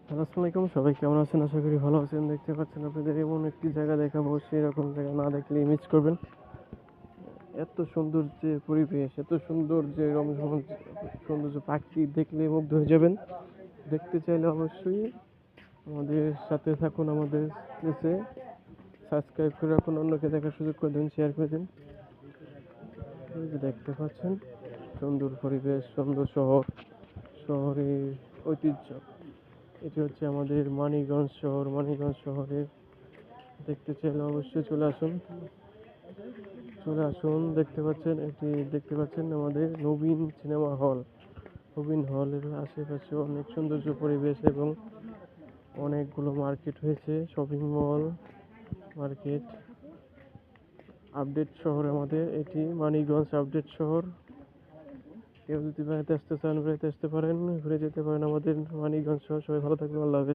Hello, আসসালামু আলাইকুম। সবাই কেমন আছেন? আশা করি ভালো আছেন। দেখতে পাচ্ছেন আপনাদের এমন একটি জায়গা দেখাবো, সেরকম জায়গা না দেখলে মিস করবেন। এত সুন্দর যে পরিবেশ, এত সুন্দর যে রমঝমান সৌন্দর্য, পাখি দেখলে মুগ্ধ হয়ে যাবেন। দেখতে চাইলে অবশ্যই আমাদের সাথে থাকুন, আমাদের পেজে সাবস্ক্রাইব করে রাখুন, অন্যকে দেখার সুযোগ করে দিন, শেয়ার করে দিন। এই যে দেখতে পাচ্ছেন সুন্দর পরিবেশ, সুন্দর শহর, শহরের ঐতিহ্য। এটি হচ্ছে আমাদের মানিকগঞ্জ শহর। মানিকগঞ্জ শহরে দেখতে চাইলে অবশ্যই চলে আসুন। দেখতে পাচ্ছেন আমাদের নবীন সিনেমা হল। নবীন হলের আশেপাশে অনেক সৌন্দর্য পরিবেশ এবং অনেকগুলো মার্কেট হয়েছে, শপিং মল, মার্কেট। আপডেট শহর আমাদের এটি, মানিকগঞ্জ আপডেট শহর। কেউ যদি বেড়াতে আসতে চান, বেড়াতে আসতে পারেন, ঘুরে যেতে পারেন আমাদের মানিকগঞ্জ শহর। সবাই ভালো থাকবেন, আল্লাহ হাফেজ।